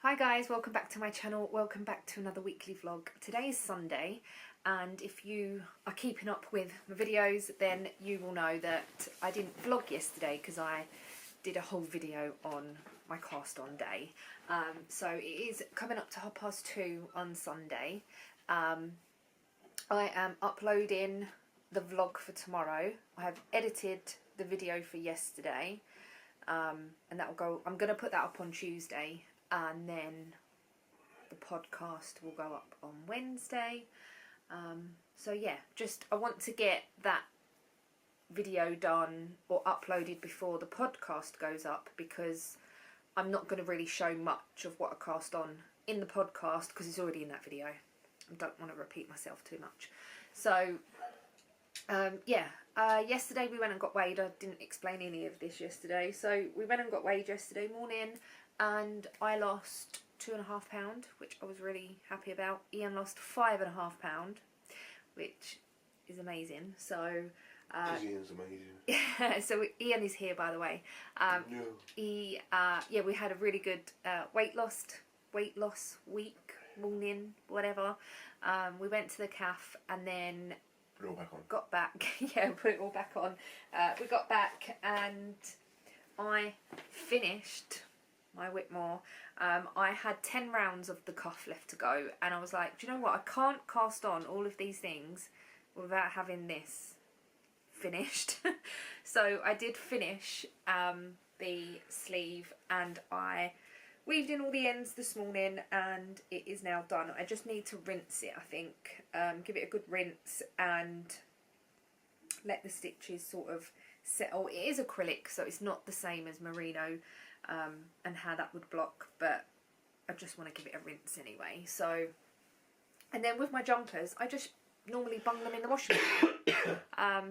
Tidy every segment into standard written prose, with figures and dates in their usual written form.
Hi guys, welcome back to my channel, welcome back to another weekly vlog. Today is Sunday, and if you are keeping up with my videos then you will know that I didn't vlog yesterday because I did a whole video on my cast on day. So it is coming up to 2:30 on Sunday. I am uploading the vlog for tomorrow. I have edited the video for yesterday, and that will go, I'm going to put that up on Tuesday, and then the podcast will go up on Wednesday. So yeah, just I want to get that video done or uploaded before the podcast goes up, because I'm not going to really show much of what I cast on in the podcast because it's already in that video. I don't want to repeat myself too much. So yesterday we went and got weighed. I didn't explain any of this yesterday. So we went and got weighed yesterday morning, and I lost £2.5, which I was really happy about. Ian lost £5.5, which is amazing. So Ian's amazing. yeah, so Ian is here, by the way. No. We had a really good weight loss week, morning, whatever. We went to the cafe and then Put it all back on. got back. Yeah, put it all back on. We got back and I finished my Whitmore. I had 10 rounds of the cuff left to go, and I was like, do you know what, I can't cast on all of these things without having this finished. So I did finish the sleeve, and I weaved in all the ends this morning, and it is now done. I just need to rinse it, I think. Give it a good rinse and let the stitches sort of settle. It is acrylic, so it's not the same as merino and how that would block, but I just want to give it a rinse anyway. So, and then with my jumpers, I just normally bung them in the washing machine. I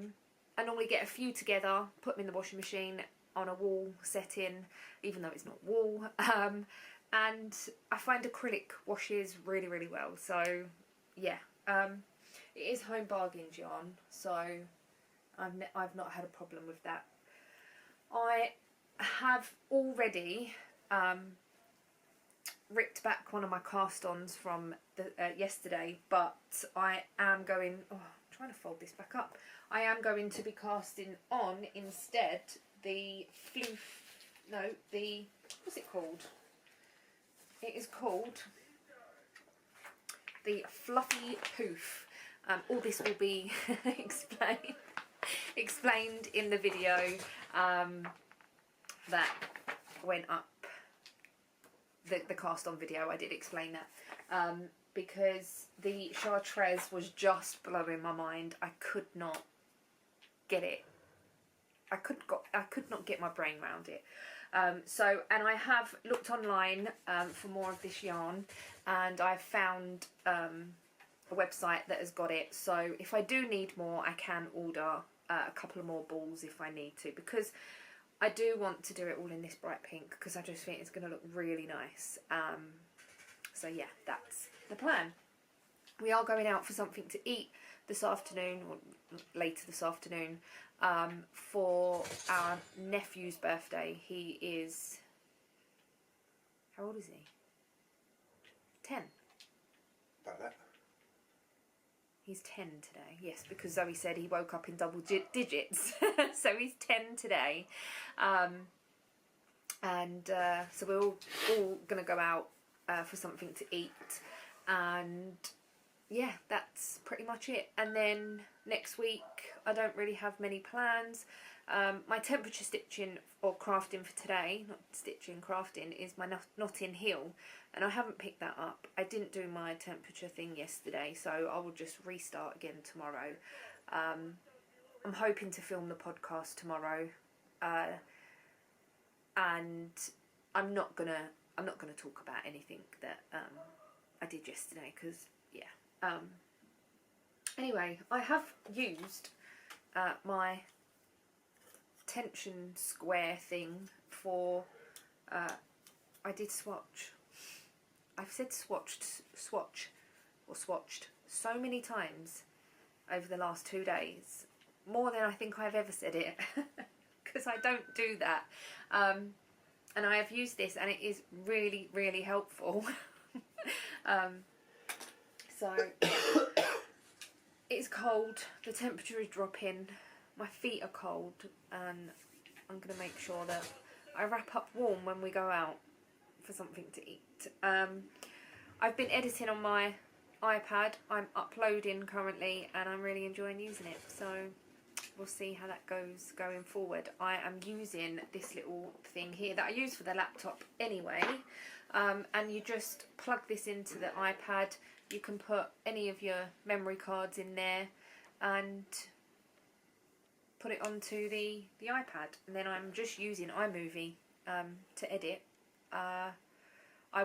normally get a few together, put them in the washing machine on a wool setting, even though it's not wool, and I find acrylic washes really, really well. So yeah, it is Home Bargains yarn, so I've not had a problem with that. I have already ripped back one of my cast-ons from yesterday, but I am going, I'm trying to fold this back up. I am going to be casting on instead the what's it called? It is called the Fluffy Poof. All this will be explained in the video that went up, the cast on video. I did explain that because the chartreuse was just blowing my mind. I could not get it. I could not get my brain around it. And I have looked online for more of this yarn, and I've found a website that has got it. So if I do need more, I can order a couple of more balls if I need to, because I do want to do it all in this bright pink, because I just think it's going to look really nice. So yeah, that's the plan. We are going out for something to eat this afternoon, or later this afternoon, for our nephew's birthday. He is, how old is he? 10. About that. He's 10 today, yes, because Zoe said he woke up in double digits. So he's 10 today. So we're all going to go out for something to eat. And yeah, that's pretty much it. And then next week, I don't really have many plans. My temperature stitching or crafting for today, not stitching, crafting, is my knotting heel, and I haven't picked that up. I didn't do my temperature thing yesterday, so I will just restart again tomorrow. I'm hoping to film the podcast tomorrow, and I'm not gonna talk about anything that I did yesterday, because yeah. Anyway, I have used my tension square thing for, I did swatch. I've said swatched so many times over the last 2 days, more than I think I've ever said it, because I don't do that. and I have used this and it is really, really helpful. So it's cold, the temperature is dropping, my feet are cold, and I'm going to make sure that I wrap up warm when we go out for something to eat. I've been editing on my iPad, I'm uploading currently, and I'm really enjoying using it, so we'll see how that goes going forward. I am using this little thing here that I use for the laptop anyway, and you just plug this into the iPad. You can put any of your memory cards in there and put it onto the iPad, and then I'm just using iMovie to edit. I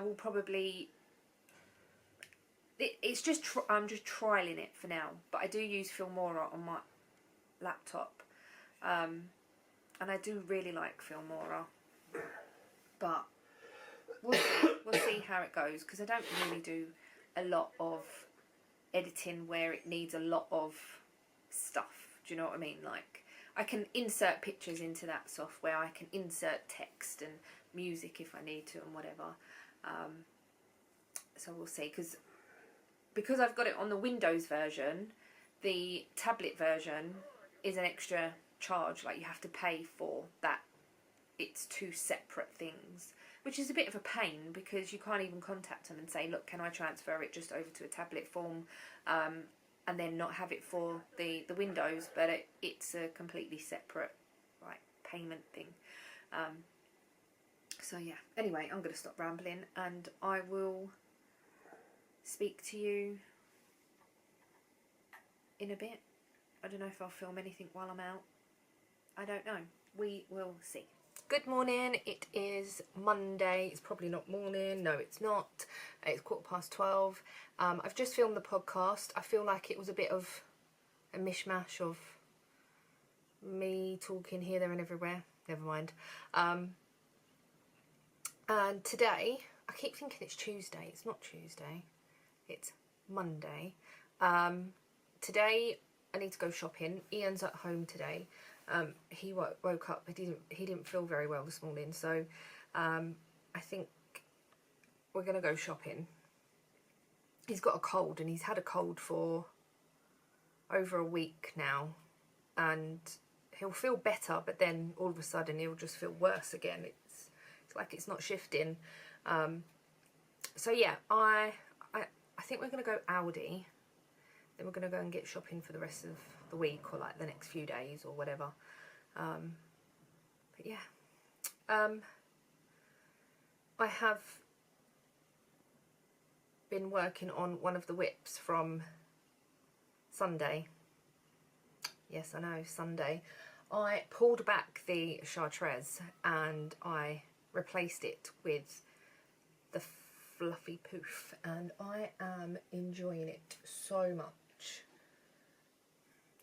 will probably... It's just I'm just trialing it for now, but I do use Filmora on my laptop, and I do really like Filmora, but we'll see how it goes, because I don't really do a lot of editing where it needs a lot of stuff. Do you know what I mean? Like, I can insert pictures into that software, I can insert text and music if I need to and whatever. So we'll see, because I've got it on the Windows version, the tablet version is an extra charge, like you have to pay for that. It's two separate things, which is a bit of a pain, because you can't even contact them and say, look, can I transfer it just over to a tablet form, and then not have it for the Windows, but it's a completely separate, like, payment thing. So yeah, anyway, I'm going to stop rambling, and I will speak to you in a bit. I don't know if I'll film anything while I'm out. I don't know. We will see. Good morning. It is Monday. It's probably not morning. No, it's not. It's 12:15. I've just filmed the podcast. I feel like it was a bit of a mishmash of me talking here, there and everywhere. Never mind. And today, I keep thinking it's Tuesday. It's not Tuesday. It's Monday. Today I need to go shopping. Ian's at home today. He woke up. He didn't feel very well this morning, so I think we're gonna go shopping. He's got a cold, and he's had a cold for over a week now, and he'll feel better, but then all of a sudden he'll just feel worse again. It's like it's not shifting. So yeah, I think we're going to go Aldi, then we're going to go and get shopping for the rest of the week, or like the next few days or whatever. But yeah, I have been working on one of the whips from Sunday. Yes, I know, Sunday. I pulled back the chartreuse and I replaced it with the fluffy poof, and I am enjoying it so much.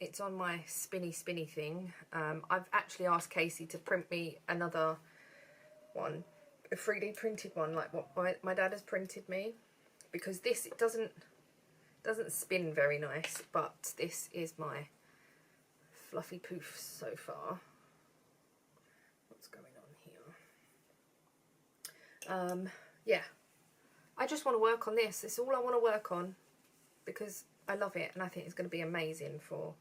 It's on my spinny thing. I've actually asked Casey to print me another one, a 3D printed one like what my dad has printed me, because this, it doesn't spin very nice, but this is my fluffy poof so far. What's going on here? Yeah, I just want to work on this. It's all I want to work on, because I love it and I think it's going to be amazing for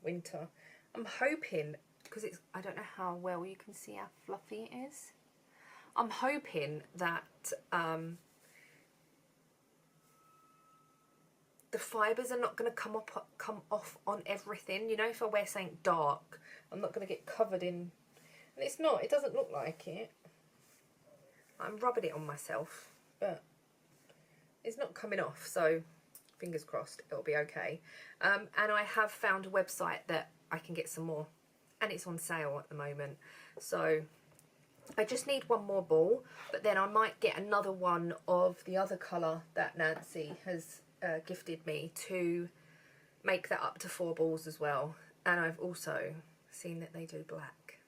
winter. I'm hoping, because it's, I don't know how well you can see how fluffy it is. I'm hoping that the fibres are not going to come off on everything. You know, if I wear something dark, I'm not going to get covered in. And it's not. It doesn't look like it. I'm rubbing it on myself, but it's not coming off. So fingers crossed, it'll be okay. And I have found a website that I can get some more, and it's on sale at the moment. So I just need one more ball, but then I might get another one of the other colour that Nancy has gifted me to make that up to 4 balls as well. And I've also seen that they do black.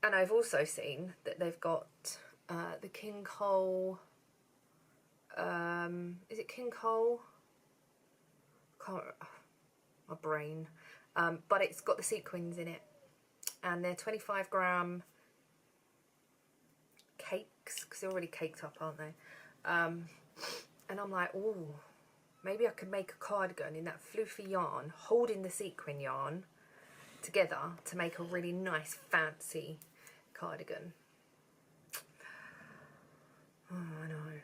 And I've also seen that they've got the King Cole, is it King Cole? Can't, my brain. but it's got the sequins in it, and they're 25-gram cakes, because they're already caked up, aren't they? And I'm like, oh, maybe I could make a cardigan in that floofy yarn, holding the sequin yarn together to make a really nice fancy cardigan. Oh, I know.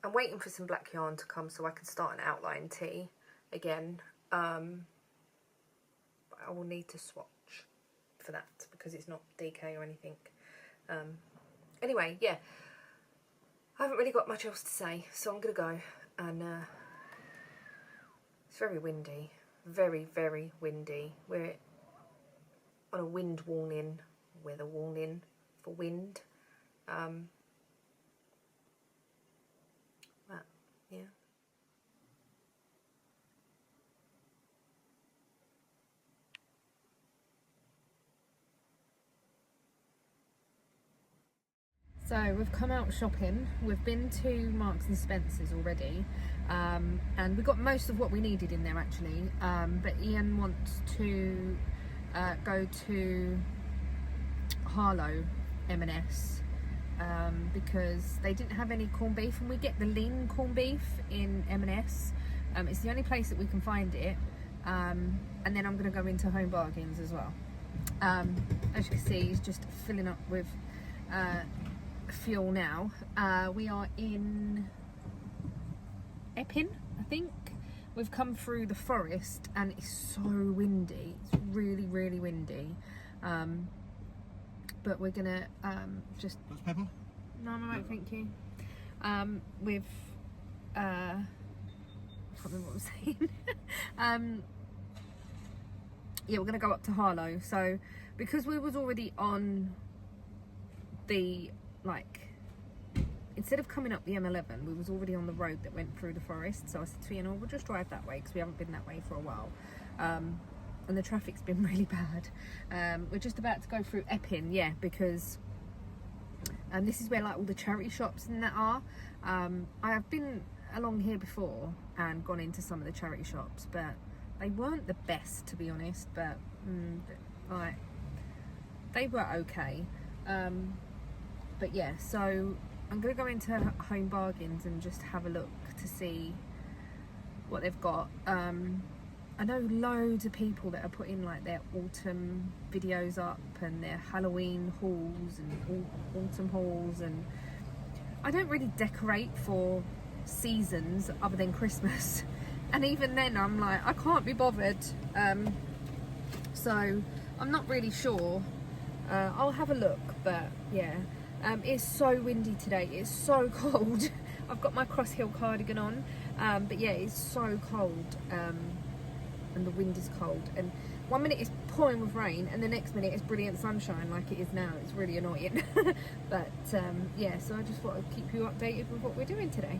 I'm waiting for some black yarn to come so I can start an outline tee again. But I will need to swatch for that because it's not DK or anything. Anyway, yeah, I haven't really got much else to say, so I'm gonna go. And it's very windy, very, very windy. We're on a wind warning, weather warning for wind. But yeah. So we've come out shopping. We've been to Marks and Spencer's already, and we got most of what we needed in there actually. But Ian wants to go to Harlow M&S because they didn't have any corned beef, and we get the lean corned beef in M&S. It's the only place that we can find it. And then I'm going to go into Home Bargains as well. As you can see, he's just filling up with fuel now. We are in Epping, I think. We've come through the forest and it's so windy. It's really, really windy. But we're gonna just. What's pepper? No, I'm alright, thank you. With I can't remember what I'm saying. Yeah, we're gonna go up to Harlow. So because we was already on the, like, instead of coming up the M11, we was already on the road that went through the forest. So I said to Ian, we'll just drive that way because we haven't been that way for a while. And the traffic's been really bad. We're just about to go through Epping, yeah, because this is where like all the charity shops and that are. I have been along here before and gone into some of the charity shops, but they weren't the best, to be honest. But like, they were okay. But yeah, so I'm gonna go into Home Bargains and just have a look to see what they've got. I know loads of people that are putting like their autumn videos up and their Halloween hauls and autumn hauls, and I don't really decorate for seasons other than Christmas, and even then I'm like, I can't be bothered. So I'm not really sure. I'll have a look, but yeah. It's so windy today, it's so cold. I've got my Crosshill cardigan on, but yeah, it's so cold, and the wind is cold, and 1 minute it's pouring with rain and the next minute it's brilliant sunshine like it is now. It's really annoying. But yeah, so I just thought I'd keep you updated with what we're doing today.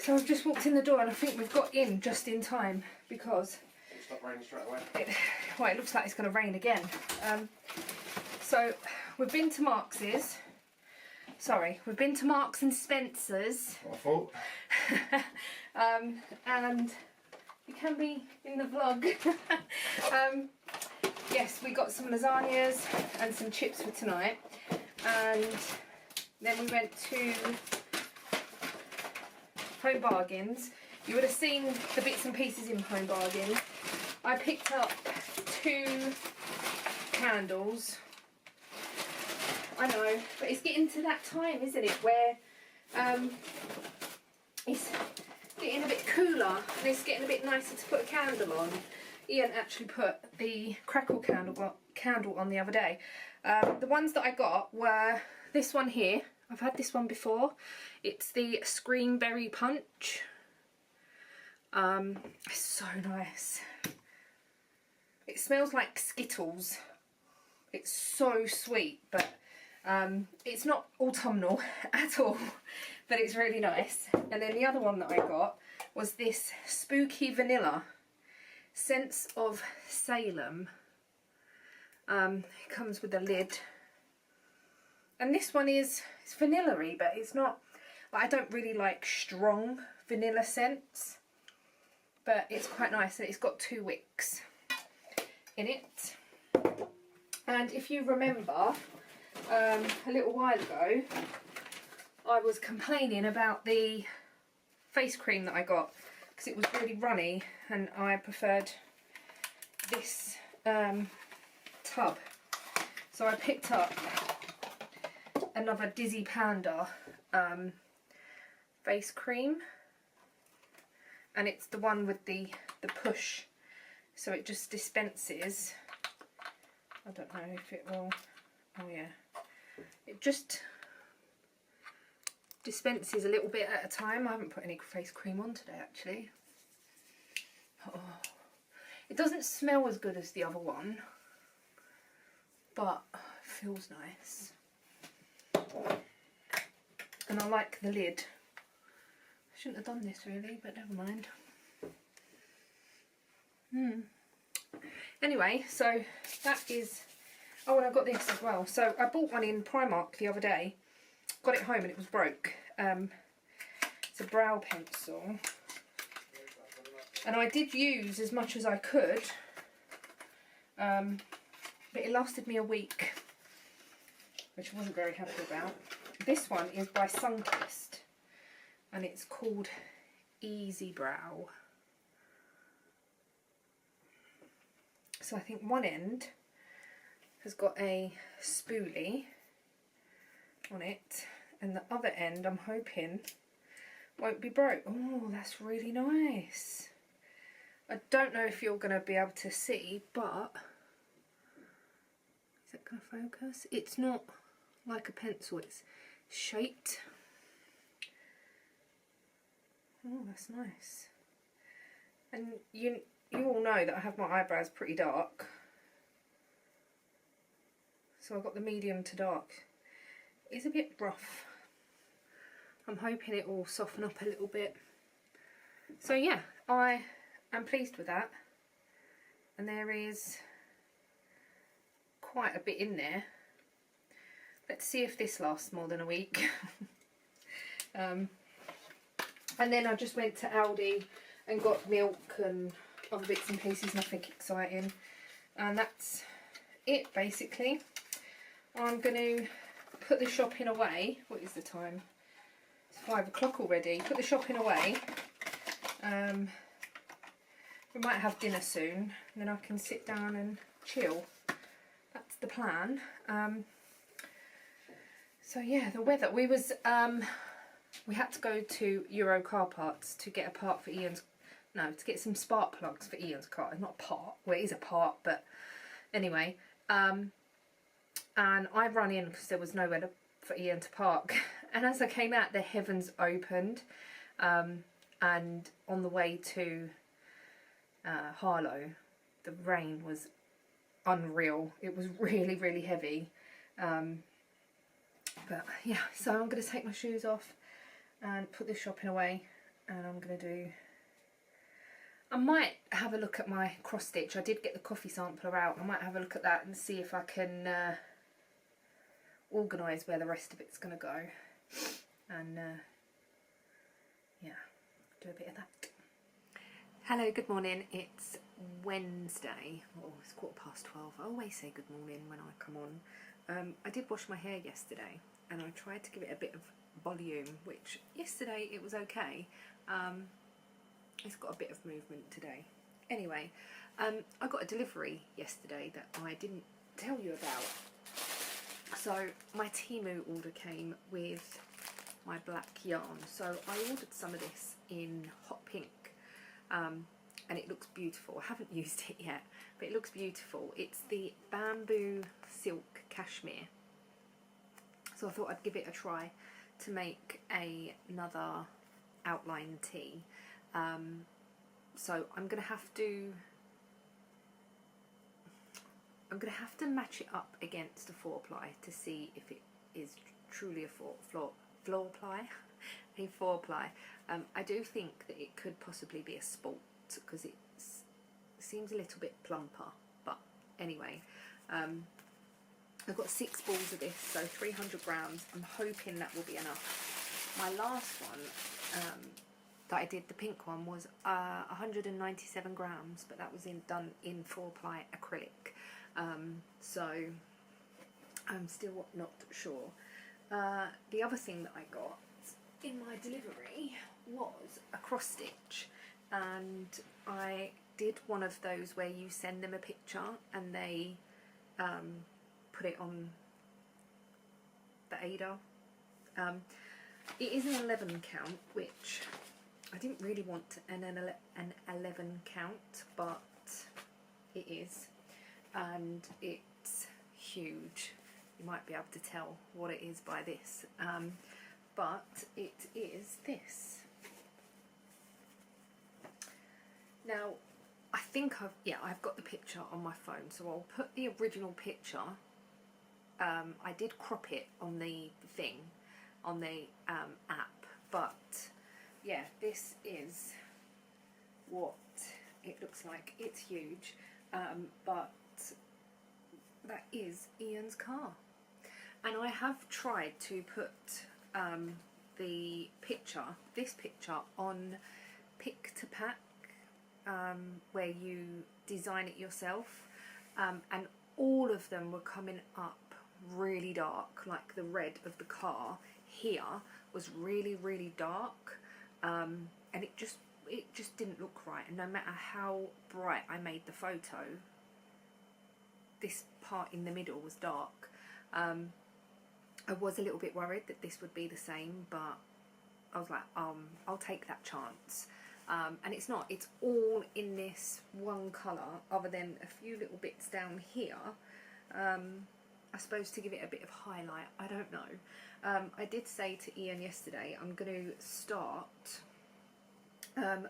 So I've just walked in the door and I think we've got in just in time because It stopped raining straight away. it looks like it's going to rain again. So we've been to Marks's. Sorry, we've been to Marks and Spencer's. My fault. And you can be in the vlog. Yes, we got some lasagnas and some chips for tonight. And then we went to Home Bargains. You would have seen the bits and pieces in Home Bargains. I picked up 2 candles. I know, but it's getting to that time, isn't it, where it's getting a bit cooler and it's getting a bit nicer to put a candle on. Ian actually put the crackle candle on the other day. The ones that I got were this one here. I've had this one before. It's the Scream Berry Punch. It's so nice. It smells like Skittles. It's so sweet, but it's not autumnal at all, but it's really nice. And then the other one that I got was this Spooky Vanilla Scents of Salem. It comes with a lid. And this one is, it's vanilla-y, but it's not, I don't really like strong vanilla scents, but it's quite nice. And it's got 2 wicks in it. And if you remember, a little while ago, I was complaining about the face cream that I got because it was really runny and I preferred this tub. So I picked up another Dizzy Panda face cream, and it's the one with the push, so it just dispenses. I don't know if it will, oh yeah, it just dispenses a little bit at a time. I haven't put any face cream on today actually. Oh. It doesn't smell as good as the other one, but it feels nice. And I like the lid. I shouldn't have done this really, but never mind. Anyway, so that is, oh, and I got this as well. So I bought one in Primark the other day, got it home and it was broke. It's a brow pencil, and I did use as much as I could, but it lasted me a week, which I wasn't very happy about. This one is by Sunkist and it's called Easy Brow. So I think one end has got a spoolie on it and the other end I'm hoping won't be broke. Oh, that's really nice. I don't know if you're going to be able to see, but is that going to focus? It's not like a pencil, it's shaped. Oh, that's nice. And you all know that I have my eyebrows pretty dark, so I got the medium to dark. It's a bit rough. I'm hoping it will soften up a little bit. So yeah, I am pleased with that. And there is quite a bit in there. Let's see if this lasts more than a week. And then I just went to Aldi and got milk and other bits and pieces, nothing exciting. And that's it basically. I'm going to put the shopping away. What is the time? It's 5 o'clock already. Put the shopping away. We might have dinner soon, and then I can sit down and chill. That's the plan. So yeah, the weather. We had to go to Euro Car Parts to get a part for Ian's. No, to get some spark plugs for Ian's car. It's not a part. Well, it is a part, but anyway. And I run in because there was nowhere for Ian to park. And as I came out, the heavens opened. And on the way to Harlow, the rain was unreal. It was really, really heavy. But yeah, so I'm going to take my shoes off and put this shopping away and I'm going to do, I might have a look at my cross stitch. I did get the coffee sampler out. I might have a look at that and see if I can organise where the rest of it's going to go, and yeah, do a bit of that. Hello, good morning. It's Wednesday. Oh, it's 12:15. I always say good morning when I come on. I did wash my hair yesterday and I tried to give it a bit of volume, which yesterday it was okay. It's got a bit of movement today. Anyway, I got a delivery yesterday that I didn't tell you about. So my Temu order came with my black yarn. So I ordered some of this in hot pink. And it looks beautiful. I haven't used it yet, but it looks beautiful. It's the bamboo silk cashmere. So I thought I'd give it a try to make another outline tee. So I'm gonna have to match it up against a 4-ply to see if it is truly a floor ply. A 4-ply. I do think that it could possibly be a sport because it seems a little bit plumper, but anyway, I've got 6 balls of this, so 300 grams. I'm hoping that will be enough. My last one that I did, the pink one, was 197 grams, but that was done in 4-ply acrylic, so I'm still not sure. The other thing that I got in my delivery was a cross stitch, and I did one of those where you send them a picture and they put it on the Ada. It is an 11 count, which I didn't really want an 11 count, but it is, and it's huge. You might be able to tell what it is by this, but it is this. Now, I think I've got the picture on my phone, so I'll put the original picture. I did crop it on the thing, on the app, but yeah, this is what it looks like. It's huge, but that is Ian's car, and I have tried to put this picture on Pick to Pack, where you design it yourself, and all of them were coming up really dark. Like the red of the car here was really, really dark, and it just didn't look right. And no matter how bright I made the photo, this part in the middle was dark. I was a little bit worried that this would be the same, but I was like, I'll take that chance. And it's not, it's all in this one colour, other than a few little bits down here, I suppose to give it a bit of highlight. I don't know. I did say to Ian yesterday, I'm going to start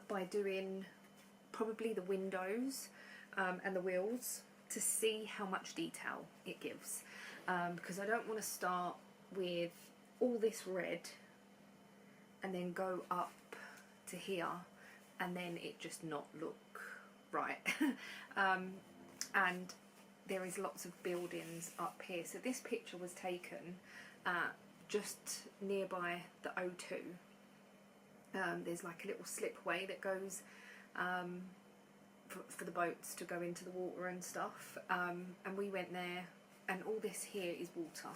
by doing probably the windows and the wheels to see how much detail it gives, because I don't want to start with all this red and then go up to here and then it just not look right. And there is lots of buildings up here. So this picture was taken just nearby the O2. There's like a little slipway that goes for the boats to go into the water and stuff, and we went there, and all this here is water,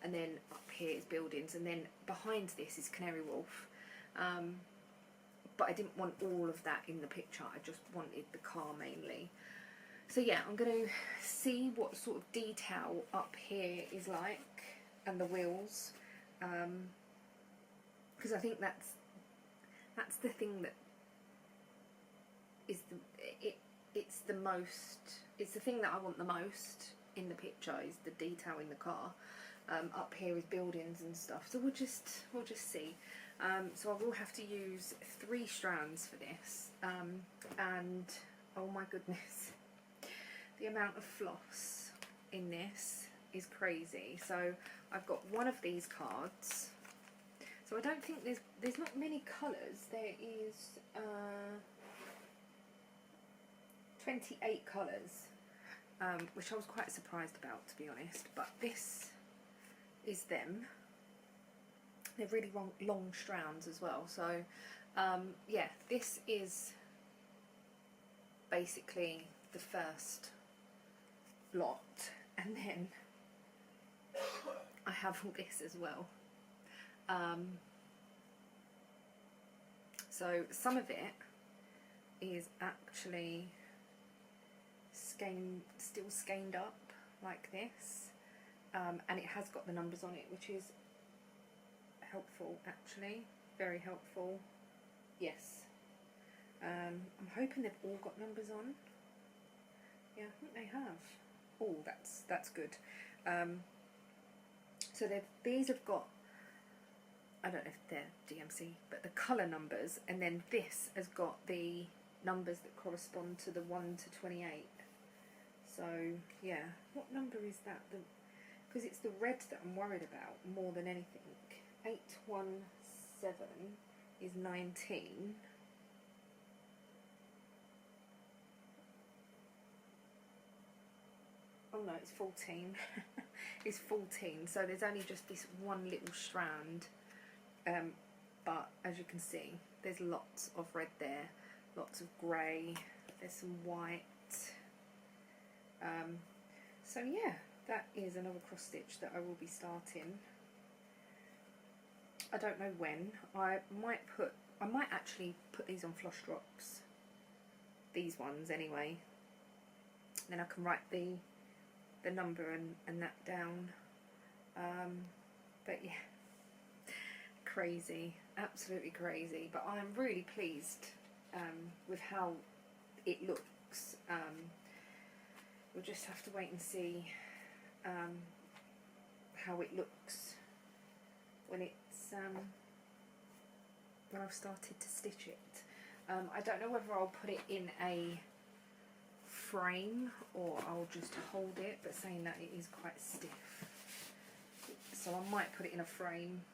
and then up here is buildings, and then behind this is Canary Wharf, but I didn't want all of that in the picture. I just wanted the car mainly. So yeah, I'm going to see what sort of detail up here is like, and the wheels, because I think that's the thing that is it's the thing that I want the most in the picture, is the detail in the car. Up here is buildings and stuff, so we'll just see. So I will have to use 3 strands for this, and oh my goodness, the amount of floss in this is crazy. So I've got one of these cards, So I don't think there's not many colours. There is 28 colours, which I was quite surprised about, to be honest. But this is them. They're really long strands as well. So yeah, this is basically the first lot, and then I have all this as well. So some of it is actually still skeined up like this, and it has got the numbers on it, which is helpful, actually, very helpful. Yes. I'm hoping they've all got numbers on. Yeah, I think they have. Oh, that's good. So these have got, I don't know if they're DMC, but the colour numbers, and then this has got the numbers that correspond to the 1 to 28. So yeah, what number is that? Because it's the red that I'm worried about more than anything. 817 is 19. Oh no, it's 14. It's 14. So there's only just this one little strand. But as you can see, there's lots of red there, lots of grey, there's some white. So yeah, that is another cross stitch that I will be starting. I don't know when. I might actually put these on floss drops. These ones anyway. Then I can write the number and that down. But yeah, crazy, absolutely crazy. But I'm really pleased with how it looks. We'll just have to wait and see how it looks when it's when I've started to stitch it. I don't know whether I'll put it in a frame or I'll just hold it, but saying that, it is quite stiff, so I might put it in a frame,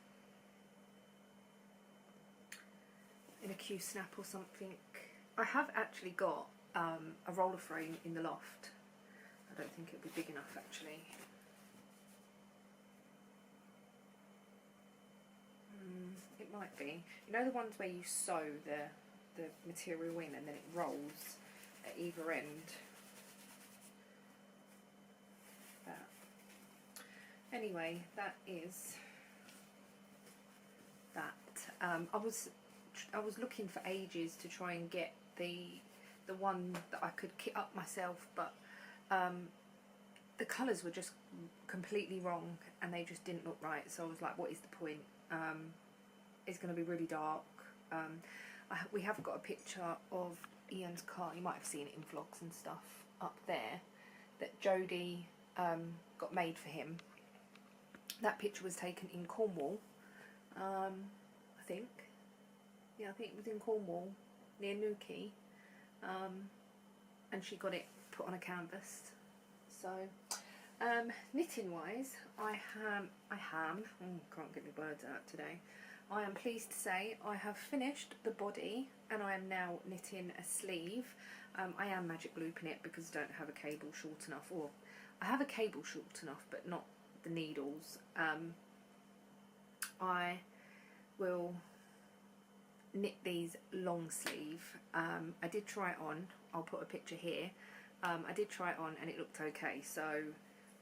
in a Q-snap or something. I have actually got a roller frame in the loft. I don't think it'll be big enough actually. It might be. You know the ones where you sew the material in and then it rolls at either end? That. Anyway, that is that. I was looking for ages to try and get the one that I could kit up myself, but the colours were just completely wrong and they just didn't look right, so I was like, what is the point? It's going to be really dark. We have got a picture of Ian's car, you might have seen it in vlogs and stuff up there, that Jodie got made for him. That picture was taken in Cornwall, I think. Yeah, I think it was in Cornwall, near Newquay, and she got it put on a canvas. So, knitting wise, can't get my words out today. I am pleased to say I have finished the body and I am now knitting a sleeve. I am magic looping it because I don't have a cable short enough, or I have a cable short enough but not the needles. I will knit these long sleeve. I did try it on, I'll put a picture here. I did try it on and it looked okay, so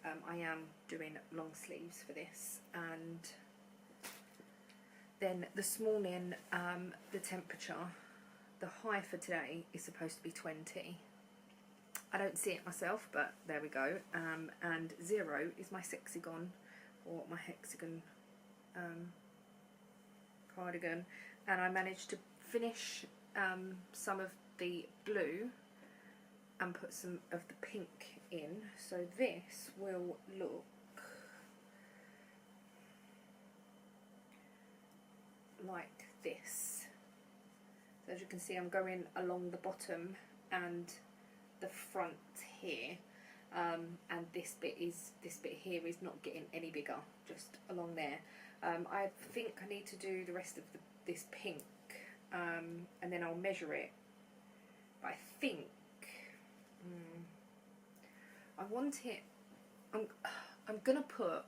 I am doing long sleeves for this. And then this morning, the temperature, the high for today is supposed to be 20. I don't see it myself, but there we go. And 0 is my sexagon, or my hexagon cardigan. And I managed to finish some of the blue and put some of the pink in, so this will look like this. So as you can see, I'm going along the bottom and the front here, and this bit here is not getting any bigger, just along there. I think I need to do the rest of this pink, and then I'll measure it. But I think I want it. I'm gonna put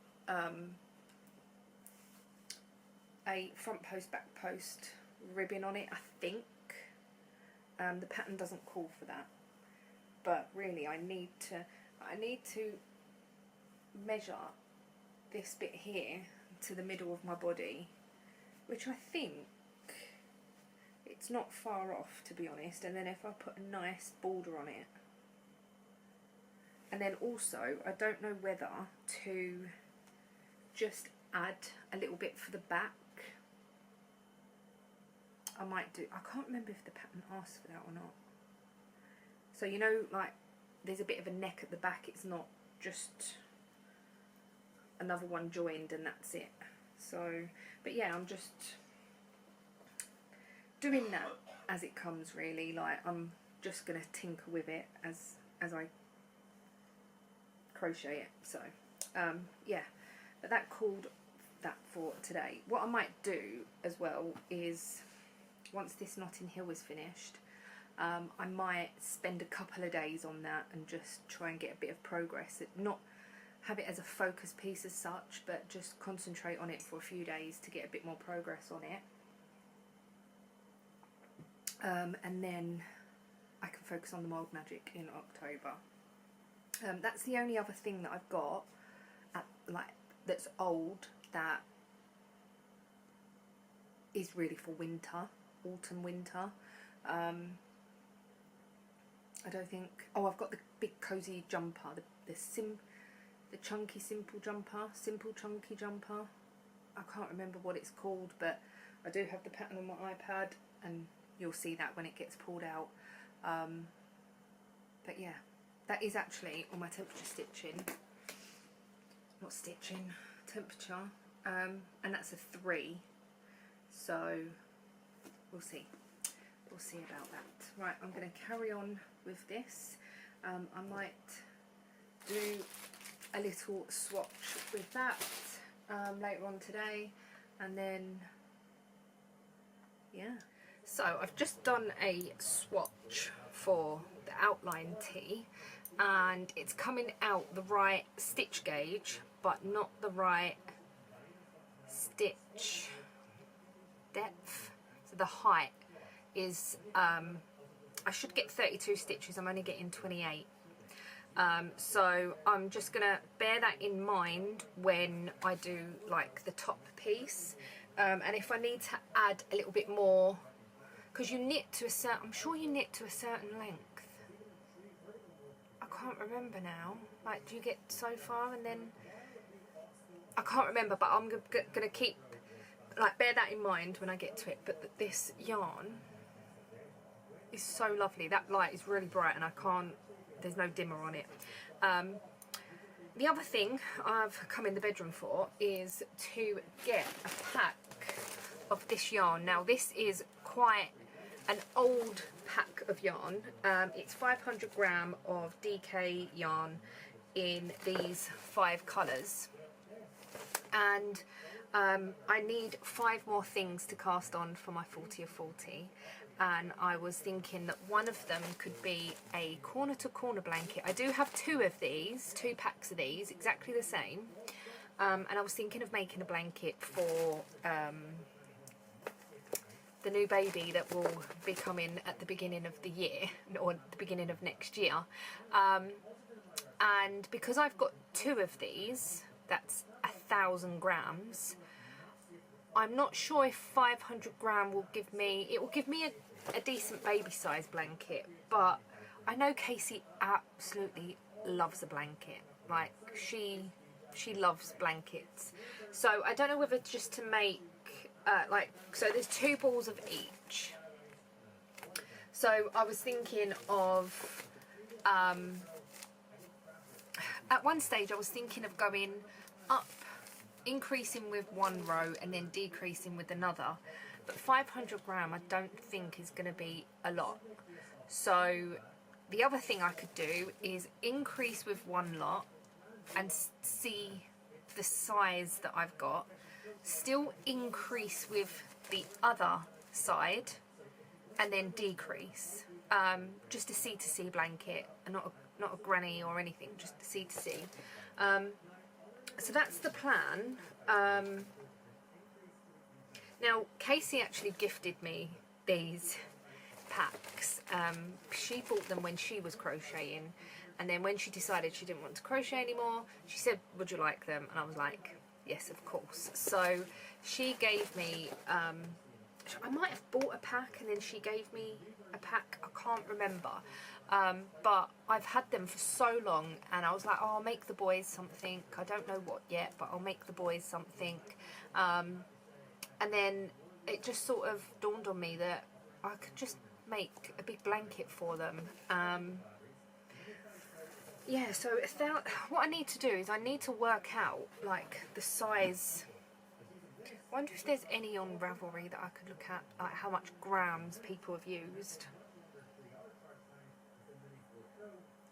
a front post, back post ribbon on it. I think the pattern doesn't call for that, but really I need to measure this bit here to the middle of my body, which I think it's not far off, to be honest. And then if I put a nice border on it, and then also I don't know whether to just add a little bit for the back. I might do, I can't remember if the pattern asks for that or not. So you know, like there's a bit of a neck at the back, it's not just another one joined and that's it. So, but yeah, I'm just doing that as it comes, really. Like I'm just gonna tinker with it as I crochet it. So yeah, but that called that for today. What I might do as well is, once this Notting Hill is finished, I might spend a couple of days on that and just try and get a bit of progress. Not have it as a focus piece as such, but just concentrate on it for a few days to get a bit more progress on it. And then I can focus on the Mould Magic in October. That's the only other thing that I've got that's old that is really for winter, autumn, winter. I don't think. Oh, I've got the big cozy jumper, the chunky simple chunky jumper. I can't remember what it's called, but I do have the pattern on my iPad, and you'll see that when it gets pulled out. But yeah, that is actually on my temperature temperature, and that's a 3. So we'll see about that. Right, I'm going to carry on with this. I might do a little swatch with that later on today, and then yeah. So I've just done a swatch for the outline tee, and it's coming out the right stitch gauge but not the right stitch depth. So the height is I should get 32 stitches, I'm only getting 28. So I'm just gonna bear that in mind when I do like the top piece, and if I need to add a little bit more, because you knit to a certain, I'm sure you knit to a certain length. I can't remember now. Like, do you get so far and then I can't remember, but I'm gonna keep, like, bear that in mind when I get to it. But this yarn is so lovely. That light is really bright and I can't, there's no dimmer on it. The other thing I've come in the bedroom for is to get a pack of this yarn. Now this is quite an old pack of yarn. It's 500 gram of DK yarn in these 5 colours, and I need 5 more things to cast on for my 40 of 40, and I was thinking that one of them could be a corner to corner blanket. I do have 2 of these, 2 packs of these, exactly the same, and I was thinking of making a blanket for the new baby that will be coming at the beginning of the year, or the beginning of next year. And because I've got 2 of these, that's 1,000 grams. I'm not sure if 500 gram will give me, it will give me a decent baby size blanket, but I know Casey absolutely loves a blanket. Like, she loves blankets. So I don't know whether just to make, so there's 2 balls of each. So I was thinking of, at one stage I was thinking of going up, increasing with one row and then decreasing with another, but 500 gram I don't think is going to be a lot. So the other thing I could do is increase with one lot and see the size that I've got, still increase with the other side and then decrease. Just a C2C blanket, and not a granny or anything, just a C2C. So that's the plan. Now Casey actually gifted me these packs. She bought them when she was crocheting, and then when she decided she didn't want to crochet anymore, she said, would you like them? And I was like, yes, of course. So she gave me, I might have bought a pack and then she gave me a pack, I can't remember. But I've had them for so long, and I was like, oh, I'll make the boys something. I don't know what yet, but I'll make the boys something. And then it just sort of dawned on me that I could just make a big blanket for them. Yeah, so what I need to do is I need to work out like the size. I wonder if there's any on Ravelry that I could look at, like how much grams people have used.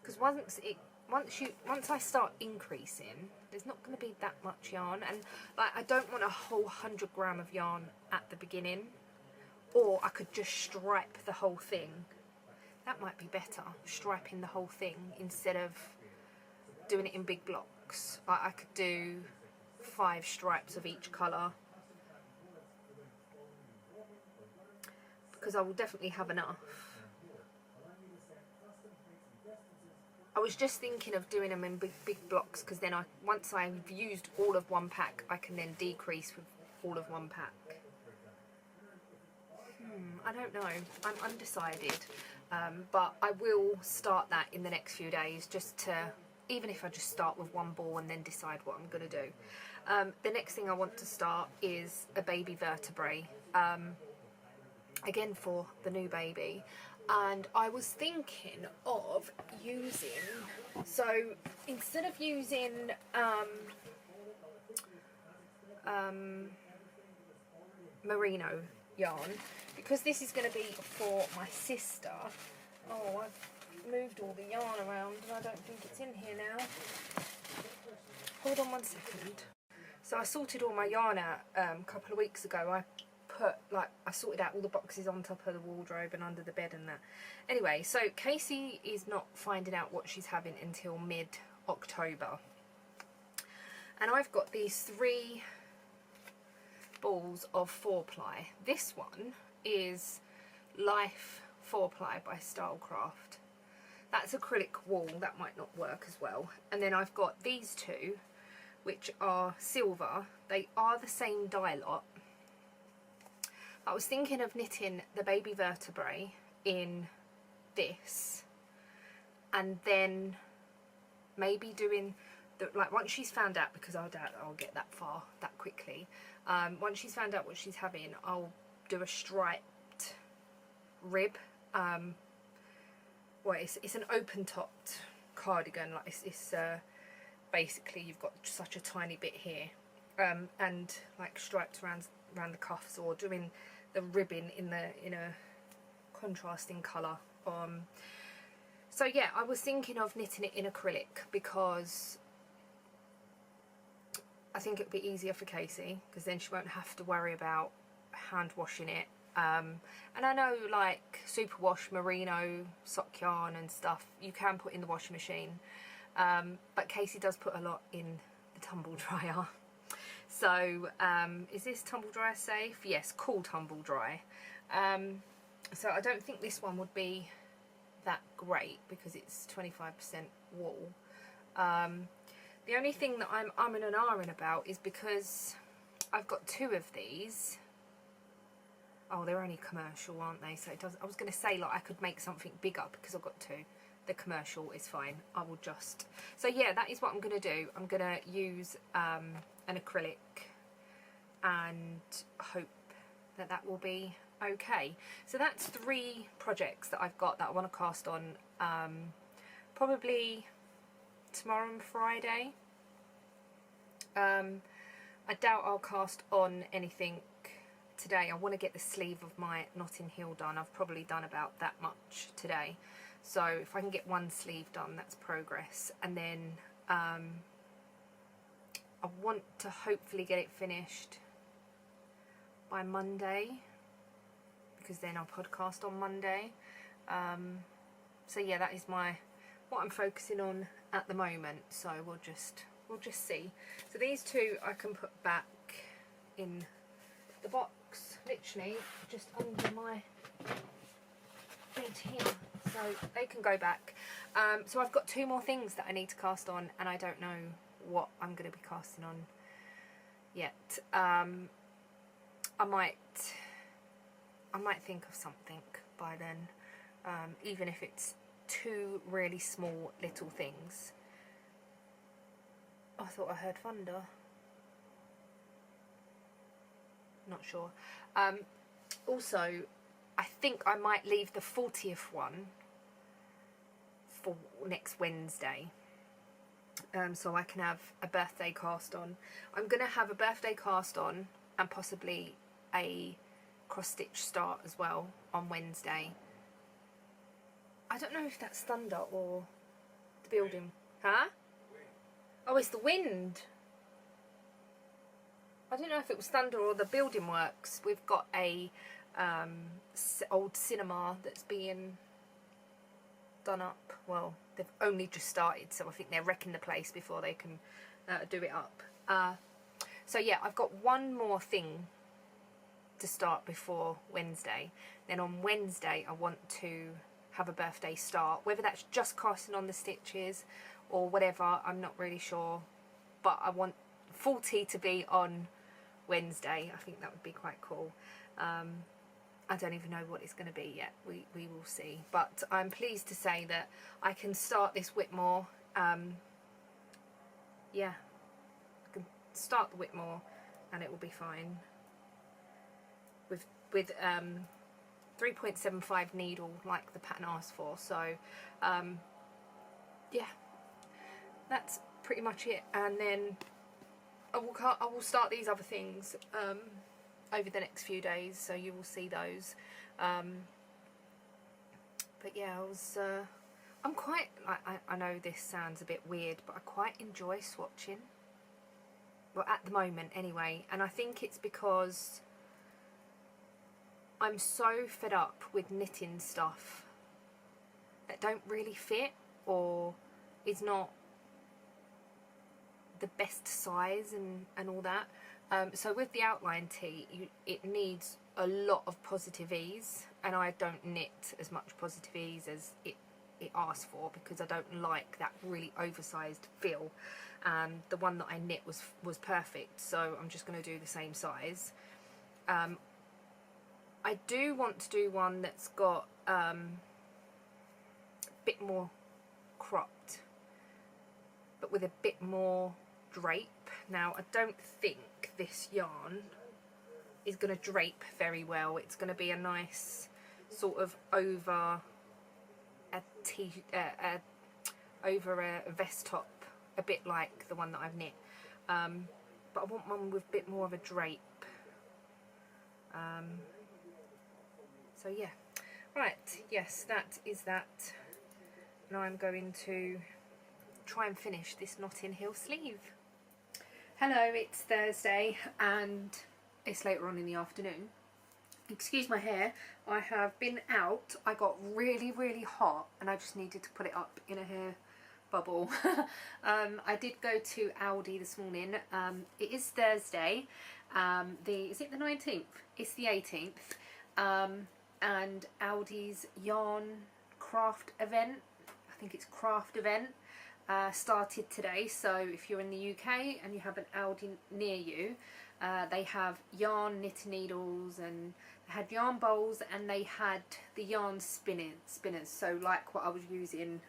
Because once I start increasing, there's not going to be that much yarn, and like I don't want a whole 100 gram of yarn at the beginning, or I could just stripe the whole thing. That might be better, striping the whole thing instead of doing it in big blocks. Like I could do 5 stripes of each colour, because I will definitely have enough. I was just thinking of doing them in big blocks, because then once I've used all of one pack, I can then decrease with all of one pack. I don't know. I'm undecided. But I will start that in the next few days, just to, even if I just start with one ball and then decide what I'm going to do. The next thing I want to start is a baby vertebrae, again for the new baby. And I was thinking of using, so instead of using merino yarn, because this is going to be for my sister. Oh, I've moved all the yarn around and I don't think it's in here now. Hold on 1 second. So I sorted all my yarn out a couple of weeks ago. I sorted out all the boxes on top of the wardrobe and under the bed and that. Anyway, so Casey is not finding out what she's having until mid-October. And I've got these 3 balls of 4-ply. This one is Life 4-ply by Stylecraft. That's acrylic wool, that might not work as well. And then I've got these 2, which are silver. They are the same dye lot. I was thinking of knitting the baby vertebrae in this, and then maybe doing the, like, once she's found out, because I doubt I'll get that far that quickly, once she's found out what she's having, I'll do a striped rib. Well, it's an open topped cardigan, like it's basically you've got such a tiny bit here, and like striped around the cuffs, or doing the ribbing in a contrasting colour. So yeah, I was thinking of knitting it in acrylic, because I think it would be easier for Casey, because then she won't have to worry about hand washing it. And I know, like, superwash merino sock yarn and stuff you can put in the washing machine, but Casey does put a lot in the tumble dryer. So is this tumble dryer safe? Yes, cool tumble dry. So I don't think this one would be that great, because it's 25% wool. The only thing that I'm umming and ahhing about is because I've got 2 of these. Oh, they're only commercial, aren't they? So it does. I was going to say, like, I could make something bigger, because I've got 2. The commercial is fine. I will just. So yeah, that is what I'm going to do. I'm going to use an acrylic and hope that that will be okay. So that's 3 projects that I've got that I want to cast on, probably tomorrow and Friday. I doubt I'll cast on anything today. I want to get the sleeve of my Notting Hill done. I've probably done about that much today, so if I can get 1 sleeve done, that's progress. And then I want to hopefully get it finished by Monday, because then I'll podcast on Monday. So yeah, that is what I'm focusing on at the moment. So we'll just see. So these two I can put back in the box, literally just under my bed here, so they can go back. So I've got 2 more things that I need to cast on, and I don't know what I'm going to be casting on yet. I might think of something by then, even if it's 2 really small little things. I thought I heard thunder. Not sure. Also, I think I might leave the 40th one for next Wednesday, so I can have a birthday cast on. I'm going to have a birthday cast on and possibly a cross stitch start as well on Wednesday. I don't know if that's thunder or the building. Huh? Oh, it's the wind. I don't know if it was thunder or the building works. We've got a old cinema that's being done up. Well, they've only just started, so I think they're wrecking the place before they can do it up. So yeah, I've got 1 more thing to start before Wednesday. Then on Wednesday I want to have a birthday start, whether that's just casting on the stitches or whatever, I'm not really sure, but I want 40 to be on Wednesday. I think that would be quite cool. I don't even know what it's going to be yet. We will see. But I'm pleased to say that I can start this Whitmore. Yeah, I can start the Whitmore and it will be fine. With 3.75 needle, like the pattern asked for. So yeah, that's pretty much it. And then I will start these other things over the next few days, so you will see those. But yeah, I'm quite, I know this sounds a bit weird, but I quite enjoy swatching. Well, at the moment anyway, and I think it's because I'm so fed up with knitting stuff that don't really fit or is not the best size and all that. So with the outline tee, it needs a lot of positive ease, and I don't knit as much positive ease as it asks for, because I don't like that really oversized feel. And the one that I knit was perfect, so I'm just going to do the same size. I do want to do one that's got a bit more cropped, but with a bit more drape. Now, I don't think this yarn is going to drape very well. It's going to be a nice sort of over a vest top, a bit like the one that I've knit. But I want one with a bit more of a drape. So yeah, right, yes, that is that. Now I'm going to try and finish this Notting Hill sleeve. Hello, it's Thursday and it's later on in the afternoon. Excuse my hair, I have been out. I got really, really hot and I just needed to put it up in a hair bubble. I did go to Aldi this morning. It is Thursday. Is it the 19th? It's the 18th. And Aldi's yarn craft event, I think it's craft event, started today. So if you're in the UK and you have an Aldi near you, they have yarn knitting needles, and they had yarn bowls, and they had the yarn spinners, so like what I was using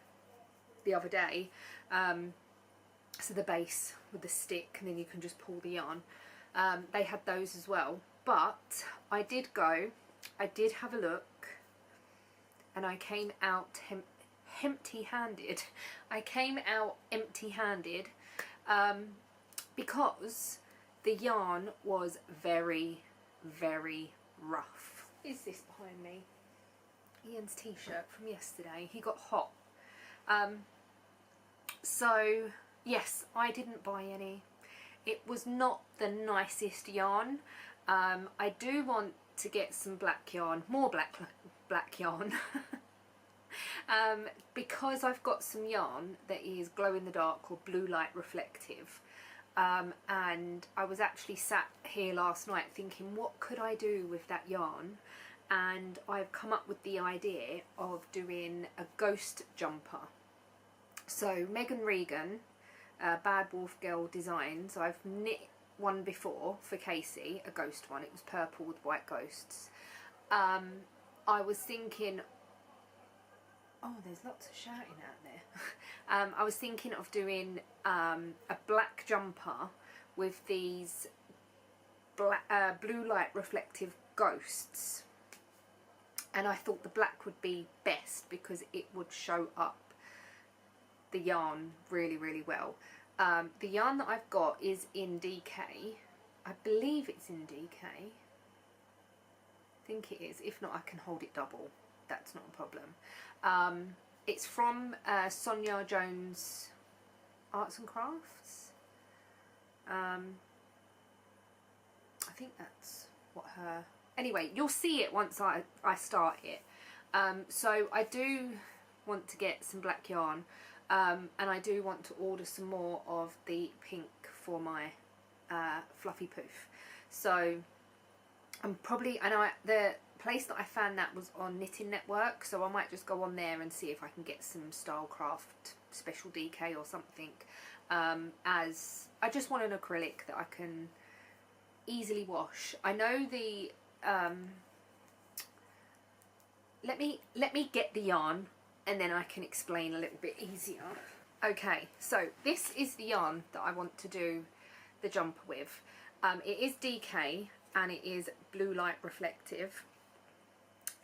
the other day. So the base with the stick, and then you can just pull the yarn. They had those as well, but I did have a look, and I came out empty-handed. I came out empty-handed because the yarn was very, very rough. Is this behind me? Ian's t-shirt from yesterday. He got hot. So yes, I didn't buy any. It was not the nicest yarn. I do want to get some black yarn, more black yarn, because I've got some yarn that is glow in the dark or blue light reflective. And I was actually sat here last night thinking, what could I do with that yarn? And I've come up with the idea of doing a ghost jumper. So Megan Regan, Bad Wolf Girl Designs, I've knit one before for Casey, a ghost one. It was purple with white ghosts. I was thinking, oh, there's lots of shouting out there. I was thinking of doing a black jumper with these blue light reflective ghosts, and I thought the black would be best because it would show up the yarn really, really well. The yarn that I've got is in DK. I believe it's in DK. I think it is. If not, I can hold it double. That's not a problem. It's from Sonia Jones Arts and Crafts. I think that's what her... Anyway, you'll see it once I start it. So I do want to get some black yarn, and I do want to order some more of the pink for my fluffy poof. So I'm probably... the place that I found that was on Knitting Network, so I might just go on there and see if I can get some Stylecraft special DK or something, as I just want an acrylic that I can easily wash. I know the let me get the yarn and then I can explain a little bit easier. Okay, so this is the yarn that I want to do the jumper with. It is DK and it is blue light reflective.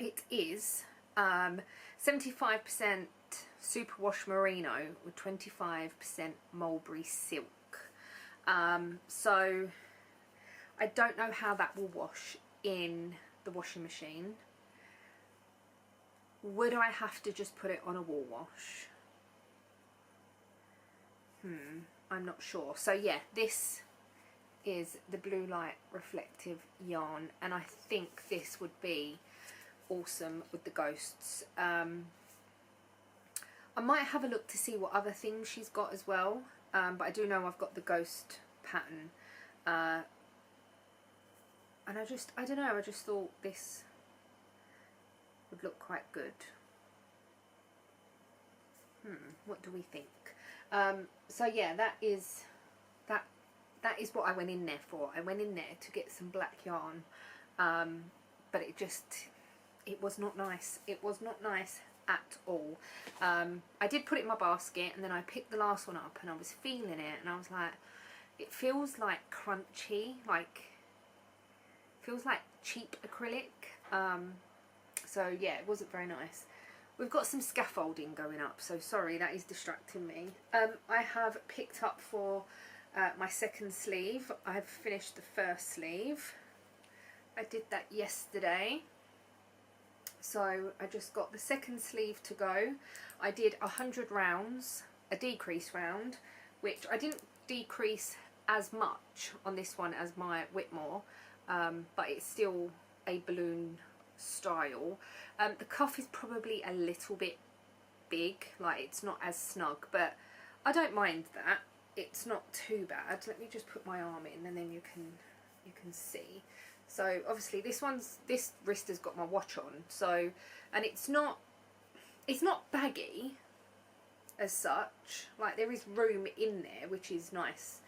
It is 75% superwash merino with 25% mulberry silk. So I don't know how that will wash in the washing machine. Would I have to just put it on a wool wash? I'm not sure. So yeah, this is the blue light reflective yarn, and I think this would be awesome with the ghosts. I might have a look to see what other things she's got as well, but I do know I've got the ghost pattern, and I don't know, I just thought this would look quite good. What do we think? So yeah, that is what I went in there for. I went in there to get some black yarn, but it was not nice. It was not nice at all. I did put it in my basket, and then I picked the last one up and I was feeling it and I was like, it feels like crunchy, feels like cheap acrylic. So yeah, it wasn't very nice. We've got some scaffolding going up, so sorry, that is distracting me. I have picked up for my second sleeve. I've finished the first sleeve. I did that yesterday. So I just got the second sleeve to go. I did 100 rounds, a decrease round, which I didn't decrease as much on this one as my Whitmore, but it's still a balloon style. The cuff is probably a little bit big, like it's not as snug, but I don't mind that. It's not too bad. Let me just put my arm in and then you can see. So obviously this wrist has got my watch on, so, and it's not baggy as such, like there is room in there, which is nice.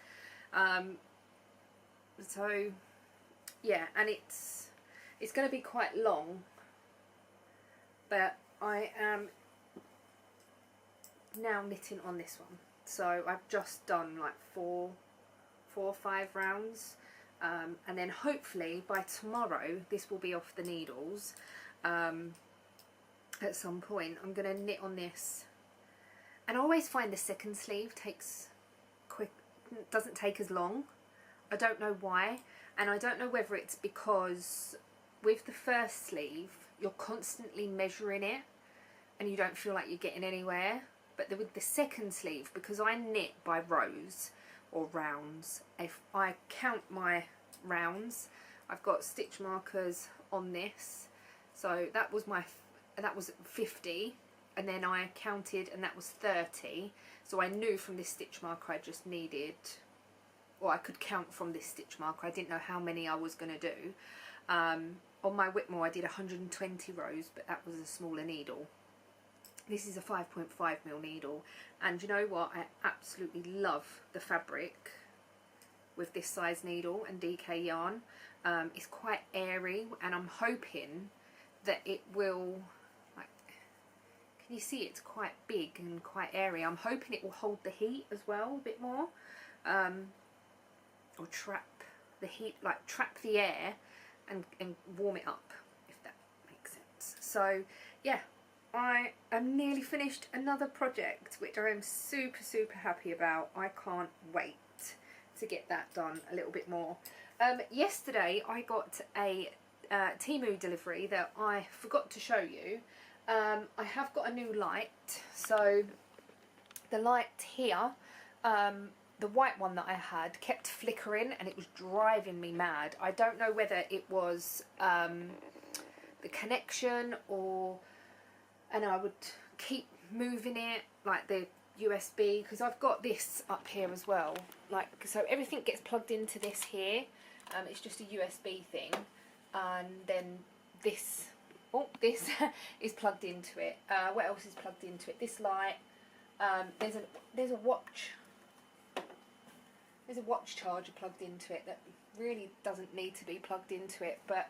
So yeah, and it's going to be quite long, but I am now knitting on this one. So I've just done like four or five rounds, and then hopefully by tomorrow this will be off the needles. At some point I'm going to knit on this, and I always find the second sleeve doesn't take as long. I don't know why, and I don't know whether it's because with the first sleeve you're constantly measuring it and you don't feel like you're getting anywhere, but with the second sleeve, because I knit by rows or rounds, if I count my rounds, I've got stitch markers on this, so that was 50, and then I counted and that was 30, so I knew from this stitch marker I just needed, or I could count from this stitch marker. I didn't know how many I was going to do. On my Whitmore I did 120 rows, but that was a smaller needle. This is a 5.5mm needle, and you know what, I absolutely love the fabric with this size needle and DK yarn. It's quite airy, and I'm hoping that it will, like, can you see it's quite big and quite airy. I'm hoping it will hold the heat as well a bit more, or trap the heat, like trap the air and warm it up, if that makes sense. So yeah, I am nearly finished another project, which I am super happy about. I can't wait to get that done a little bit more. Yesterday I got a Temu delivery that I forgot to show you. I have got a new light. So the light here, the white one that I had kept flickering and it was driving me mad. I don't know whether it was the connection, and I would keep moving it, like the USB, because I've got this up here as well, like, so everything gets plugged into this here. It's just a USB thing, and then this is plugged into it. What else is plugged into it? This light. There's a watch charger plugged into it that really doesn't need to be plugged into it, but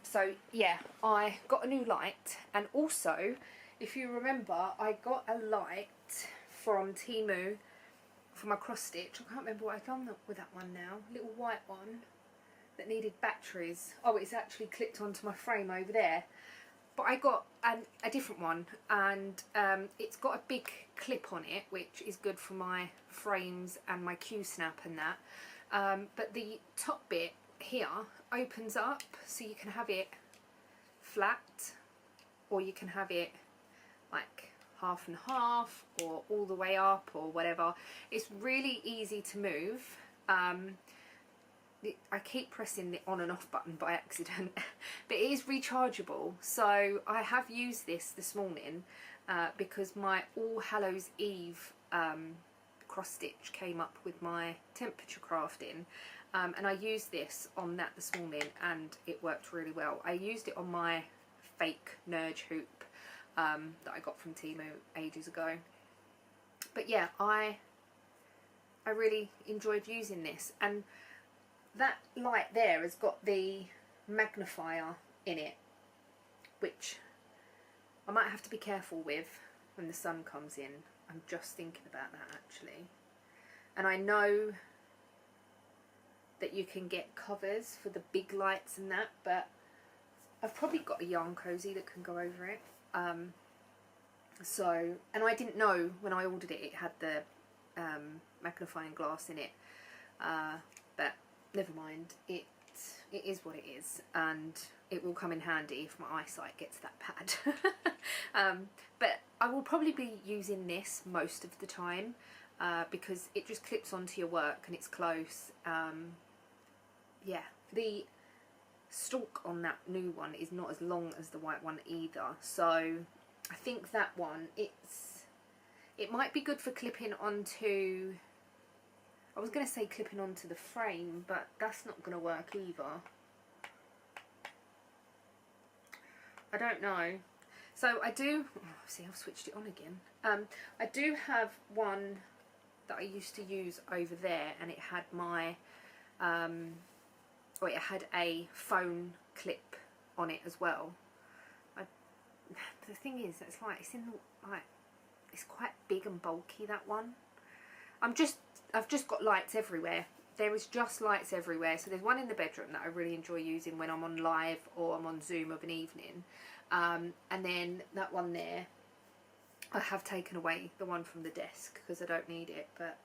so yeah, I got a new light. And also, if you remember, I got a light from Temu for my cross stitch. I can't remember what I've done with that one now. A little white one that needed batteries. Oh, it's actually clipped onto my frame over there. But I got a different one, and it's got a big clip on it, which is good for my frames and my Q-snap and that. But the top bit here opens up, so you can have it flat, or you can have it like half and half, or all the way up, or whatever. It's really easy to move. I keep pressing the on and off button by accident, but it is rechargeable. So I have used this morning because my All Hallows Eve cross stitch came up with my temperature crafting, and I used this on that this morning and it worked really well. I used it on my fake Nerge hoop that I got from Temu ages ago. But yeah, I really enjoyed using this, and that light there has got the magnifier in it, which I might have to be careful with when the sun comes in. I'm just thinking about that actually. And I know that you can get covers for the big lights and that, but I've probably got a yarn cozy that can go over it. So, and I didn't know when I ordered it had the magnifying glass in it, but never mind, it is what it is, and it will come in handy if my eyesight gets that bad. But I will probably be using this most of the time because it just clips onto your work and it's close. Yeah, the stalk on that new one is not as long as the white one either, so I think that one, it might be good for clipping onto, I was going to say clipping onto the frame, but that's not going to work either. I don't know. So I do, oh, see, I've switched it on again. I do have one that I used to use over there, and it had my, or it had a phone clip on it as well. The thing is, it's like, it's in the, like, it's quite big and bulky, that one. I've just got lights everywhere. There is just lights everywhere. So there's one in the bedroom that I really enjoy using when I'm on live or I'm on Zoom of an evening. And then that one there, I have taken away the one from the desk because I don't need it. But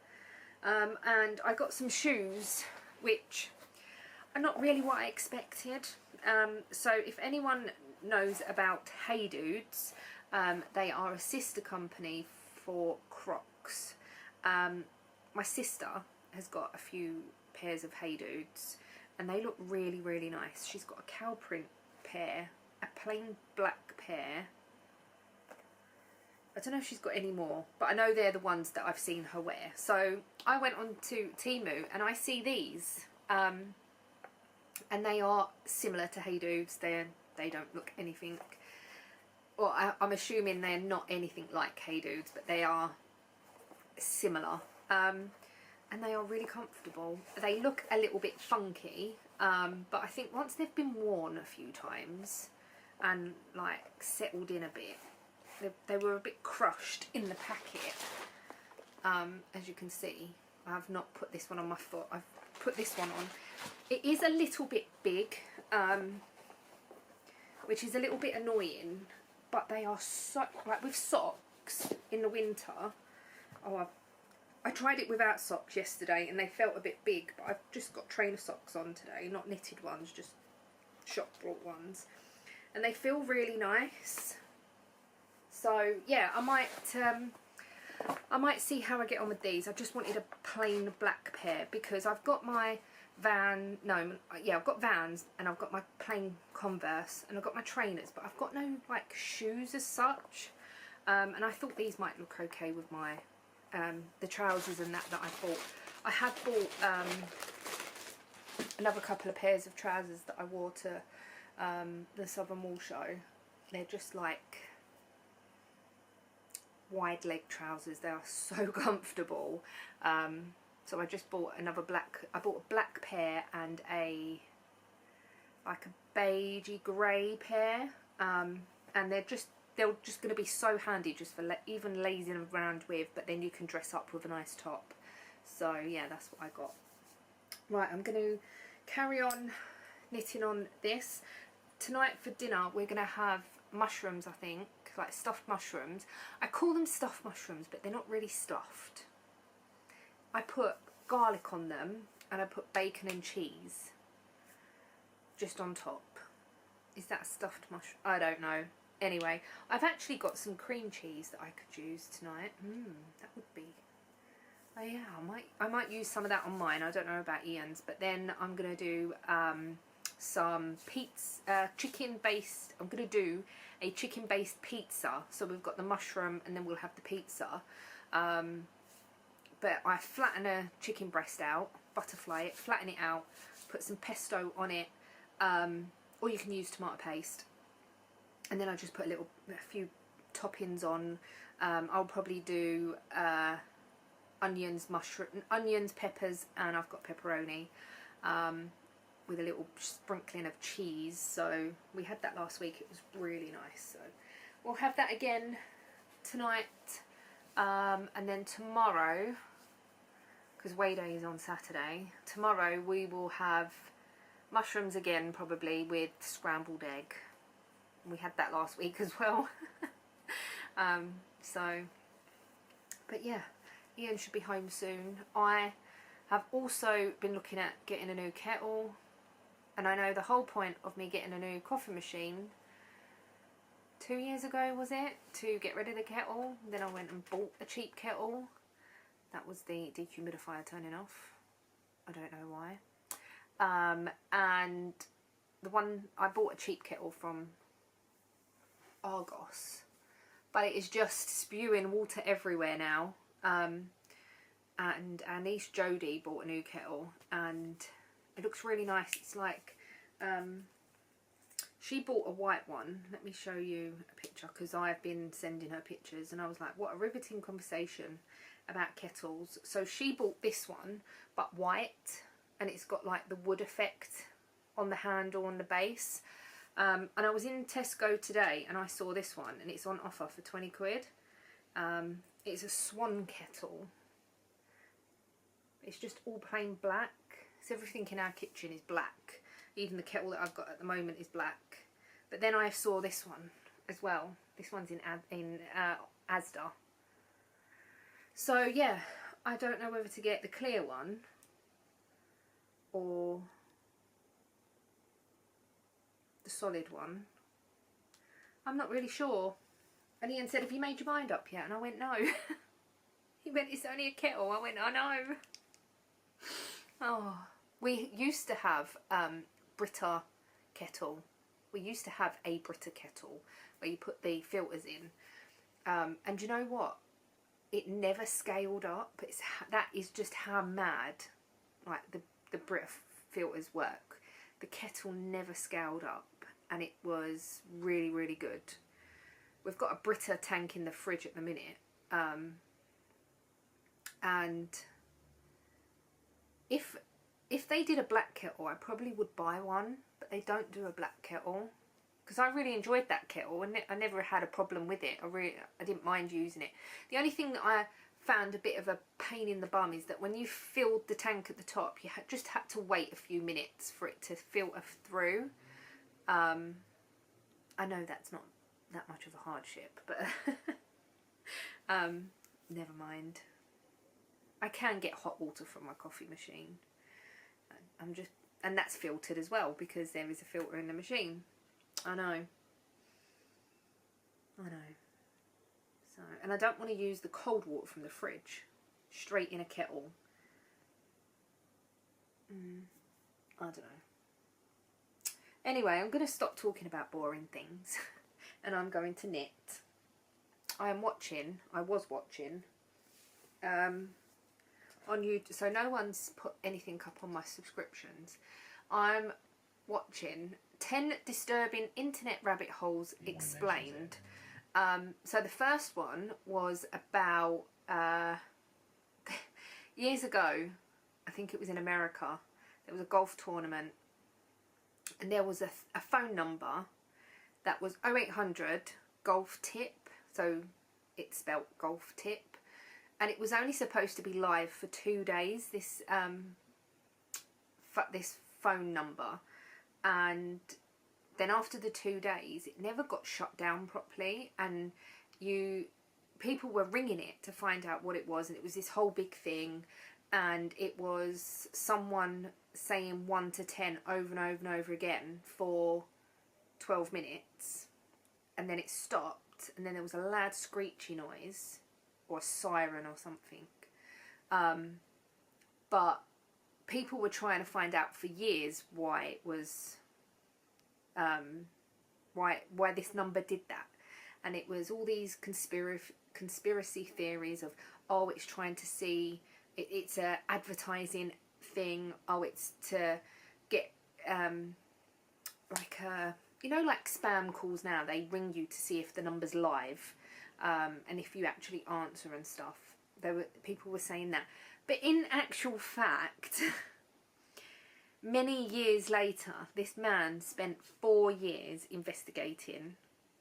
and I got some shoes which are not really what I expected. So if anyone knows about Hey Dudes, they are a sister company for Crocs. My sister has got a few pairs of Hey Dudes, and they look really, really nice. She's got a cow print pair, a plain black pair. I don't know if she's got any more, but I know they're the ones that I've seen her wear. So I went on to Temu and I see these, and they are similar to Hey Dudes. They don't look anything, well, I'm assuming they're not anything like Hey Dudes, but they are similar, and they are really comfortable. They look a little bit funky, but I think once they've been worn a few times and like settled in a bit, they were a bit crushed in the packet. As you can see, I've not put this one on my foot. I've put this one on. It is a little bit big, which is a little bit annoying, but they are so, like with socks in the winter. Oh, I tried it without socks yesterday and they felt a bit big, but I've just got trainer socks on today, not knitted ones, just shop bought ones, and they feel really nice. So yeah, I might see how I get on with these. I just wanted a plain black pair because I've got my I've got Vans and I've got my plain Converse and I've got my trainers, but I've got no like shoes as such. And I thought these might look okay with my the trousers and that I bought. I had bought another couple of pairs of trousers that I wore to the Southern Wool show. They're just like wide leg trousers. They are so comfortable. So I just bought another I bought a black pair and a beigey grey pair, and they're just going to be so handy just for even lazing around with, but then you can dress up with a nice top. So yeah, that's what I got. Right, I'm going to carry on knitting on this. Tonight for dinner we're going to have mushrooms, I think, like stuffed mushrooms. I call them stuffed mushrooms, but they're not really stuffed. I put garlic on them and I put bacon and cheese just on top. Is that stuffed mushroom? I don't know. Anyway, I've actually got some cream cheese that I could use tonight. That would be... Oh yeah, I might use some of that on mine. I don't know about Ian's, but then I'm going to do some chicken-based... I'm going to do a chicken-based pizza. So we've got the mushroom and then we'll have the pizza. But I flatten a chicken breast out, butterfly it, flatten it out, put some pesto on it, or you can use tomato paste. And then I just put a few toppings on. I'll probably do onions, peppers, and I've got pepperoni, with a little sprinkling of cheese. So we had that last week. It was really nice. So we'll have that again tonight. And then tomorrow, because Way Day is on Saturday, tomorrow we will have mushrooms again, probably with scrambled egg. We had that last week as well. But yeah, Ian should be home soon. I have also been looking at getting a new kettle, and I know the whole point of me getting a new coffee machine 2 years ago, was it, to get rid of the kettle. Then I went and bought a cheap kettle. That was the dehumidifier turning off. I don't know why. And the one I bought a cheap kettle from Argos, but it is just spewing water everywhere now. And our niece Jodie bought a new kettle and it looks really nice. It's like she bought a white one. Let me show you a picture because I've been sending her pictures and I was like, what a riveting conversation about kettles. So she bought this one but white, and it's got like the wood effect on the handle, on the base. And I was in Tesco today and I saw this one and it's on offer for 20 quid. It's a Swan kettle. It's just all plain black. So everything in our kitchen is black. Even the kettle that I've got at the moment is black. But then I saw this one as well. This one's in Asda. So yeah, I don't know whether to get the clear one or the solid one. I'm not really sure. And Ian said, have you made your mind up yet? And I went, no. He went, it's only a kettle. I went, I know. Oh, We used to have Brita kettle. We used to have a Brita kettle where you put the filters in. And you know what? It never scaled up. That is just how mad like the Brita filters work. The kettle never scaled up, and it was really, really good. We've got a Brita tank in the fridge at the minute, and if they did a black kettle, I probably would buy one, but they don't do a black kettle. Because I really enjoyed that kettle, and I never had a problem with it. I didn't mind using it. The only thing that I found a bit of a pain in the bum is that when you filled the tank at the top, you just had to wait a few minutes for it to filter through. I know that's not that much of a hardship, but never mind. I can get hot water from my coffee machine. And that's filtered as well, because there is a filter in the machine. I know. So, and I don't want to use the cold water from the fridge straight in a kettle. I don't know. Anyway, I'm going to stop talking about boring things and I'm going to knit. I was watching on YouTube, so no one's put anything up on my subscriptions. I'm watching 10 disturbing internet rabbit holes explained. So the first one was about years ago, I think it was in America, there was a golf tournament and there was a phone number that was 0800 golf tip, so it's spelt golf tip, and it was only supposed to be live for 2 days, this phone number. And then after the 2 days, it never got shut down properly, and people were ringing it to find out what it was, and it was this whole big thing, and it was someone saying 1 to 10 over and over and over again for 12 minutes, and then it stopped, and then there was a loud screechy noise or a siren or something. But people were trying to find out for years why it was why this number did that, and it was all these conspiracy theories of, oh, it's trying to see, it's a advertising thing, oh, it's to get like spam calls now, they ring you to see if the number's live, and if you actually answer and stuff. People were saying that, but in actual fact many years later, this man spent 4 years investigating,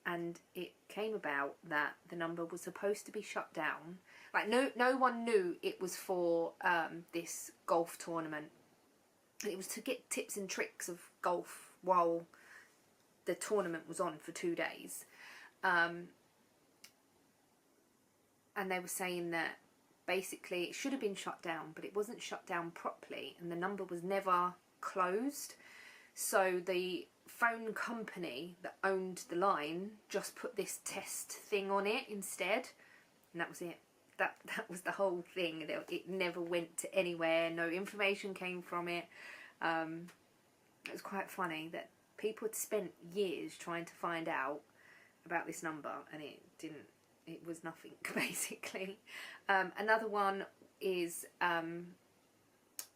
and it came about that the number was supposed to be shut down. Like no one knew it was for this golf tournament. It was to get tips and tricks of golf while the tournament was on for 2 days. And they were saying that basically it should have been shut down, but it wasn't shut down properly, and the number was never closed. So the phone company that owned the line just put this test thing on it instead, and that was it. That was the whole thing. It never went to anywhere. No information came from it. It was quite funny that people had spent years trying to find out about this number, and it was nothing basically. Another one is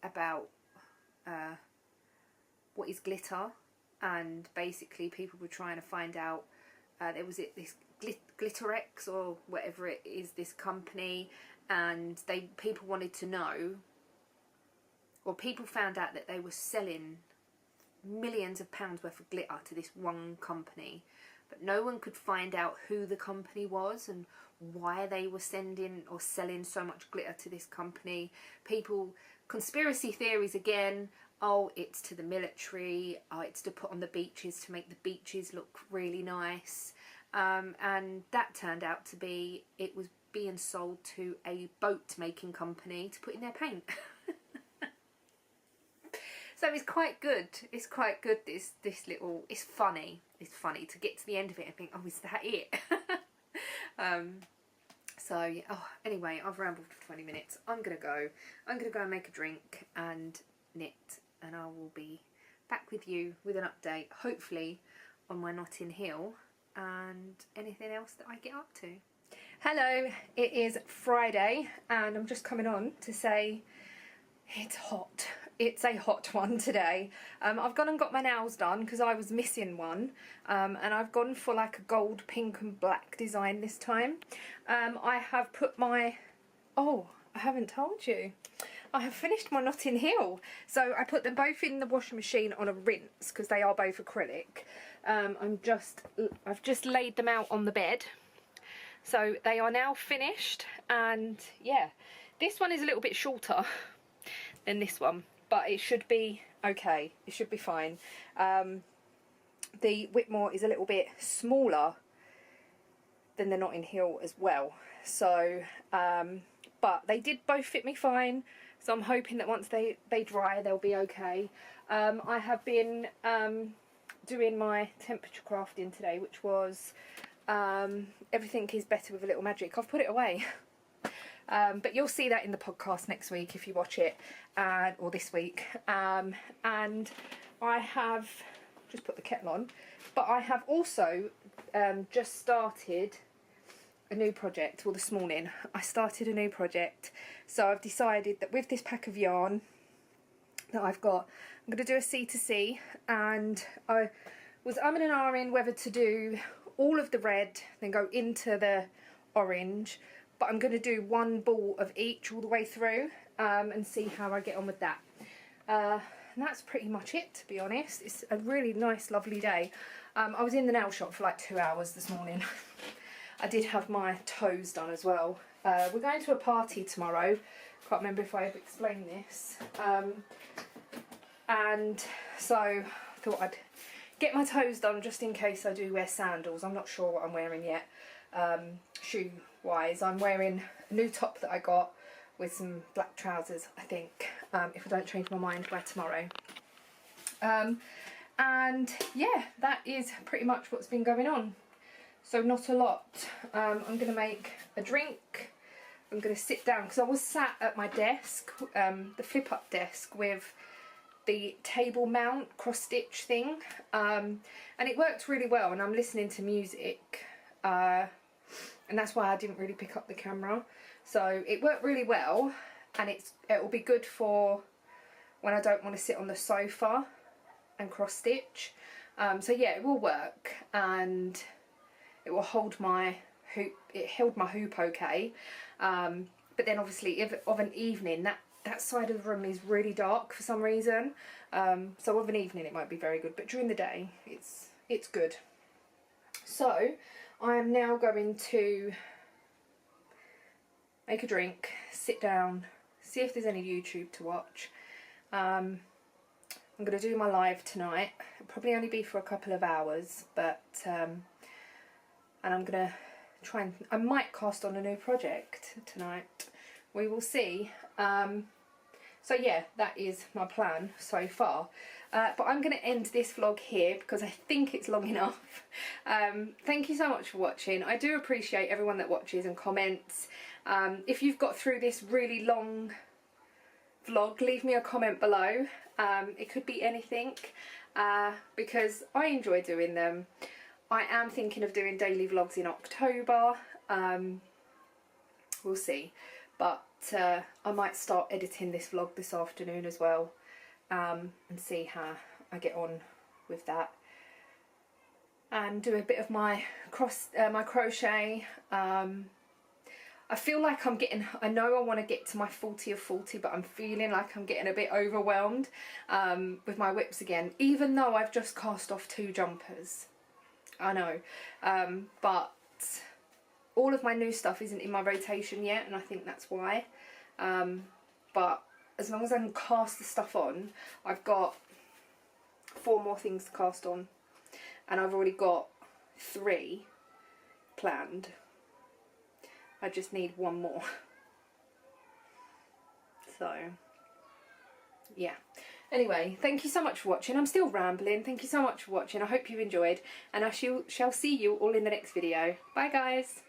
about what is glitter, and basically people were trying to find out, there was this Glitterex or whatever it is, this company, and people wanted to know, or people found out that they were selling millions of pounds worth of glitter to this one company, but no one could find out who the company was and why they were sending or selling so much glitter to this company. Conspiracy theories again. Oh, it's to the military. Oh, it's to put on the beaches to make the beaches look really nice. And that turned out to be, it was being sold to a boat making company to put in their paint. So it's quite good. It's quite good, this little, it's funny. It's funny to get to the end of it and think, oh, is that it? So, yeah. Oh, anyway, I've rambled for 20 minutes. I'm going to go and make a drink and knit, and I will be back with you with an update, hopefully on my Notting Hill and anything else that I get up to. Hello, it is Friday and I'm just coming on to say it's hot. It's a hot one today. I've gone and got my nails done because I was missing one, and I've gone for like a gold, pink and black design this time. I have put my... Oh, I haven't told you. I have finished my Notting Hill. So I put them both in the washing machine on a rinse because they are both acrylic. I've just laid them out on the bed. So they are now finished, and yeah, this one is a little bit shorter than this one, but it should be okay. It should be fine. The Whitmore is a little bit smaller than the Notting Hill as well. So, but they did both fit me fine. So I'm hoping that once they dry, they'll be okay. I have been doing my temperature crafting today, which was everything is better with a little magic. I've put it away. But you'll see that in the podcast next week if you watch it, or this week. And I have just put the kettle on, but I have also just started a new project. Well, this morning I started a new project. So I've decided that with this pack of yarn that I've got, I'm going to do a C2C, and I was umming and ahhing whether to do all of the red, then go into the orange. But I'm going to do one ball of each all the way through, and see how I get on with that. And that's pretty much it, to be honest. It's a really nice, lovely day. I was in the nail shop for like 2 hours this morning. I did have my toes done as well. We're going to a party tomorrow. Can't remember if I've explained this. And so I thought I'd get my toes done just in case I do wear sandals. I'm not sure what I'm wearing yet. Shoe wise, I'm wearing a new top that I got with some black trousers, I think, if I don't change my mind by tomorrow. And yeah, that is pretty much what's been going on. So not a lot. I'm going to make a drink. I'm going to sit down because I was sat at my desk, the flip up desk with the table mount cross stitch thing, and it worked really well, and I'm listening to music, and that's why I didn't really pick up the camera. So it worked really well, and it will be good for when I don't want to sit on the sofa and cross stitch. So yeah, it will work, and it will hold my hoop. It held my hoop okay, but then obviously if of an evening that side of the room is really dark for some reason, so of an evening it might be very good, but during the day it's good. So I am now going to make a drink, sit down, see if there's any YouTube to watch. I'm going to do my live tonight. It'll probably only be for a couple of hours, but and I'm going to try and... I might cast on a new project tonight. We will see. So yeah, that is my plan so far. But I'm going to end this vlog here because I think it's long enough. Thank you so much for watching. I do appreciate everyone that watches and comments. If you've got through this really long vlog, leave me a comment below. It could be anything, because I enjoy doing them. I am thinking of doing daily vlogs in October. We'll see. But I might start editing this vlog this afternoon as well, and see how I get on with that. And do a bit of my crochet. I feel like I'm getting... I know I want to get to my 40 of 40, but I'm feeling like I'm getting a bit overwhelmed with my whips again, even though I've just cast off 2 jumpers. I know, but all of my new stuff isn't in my rotation yet, and I think that's why. But as long as I can cast the stuff on, I've got 4 more things to cast on, and I've already got 3 planned. I just need 1 more. So yeah, anyway, thank you so much for watching. I'm still rambling. Thank you so much for watching. I hope you enjoyed, and I shall see you all in the next video. Bye guys.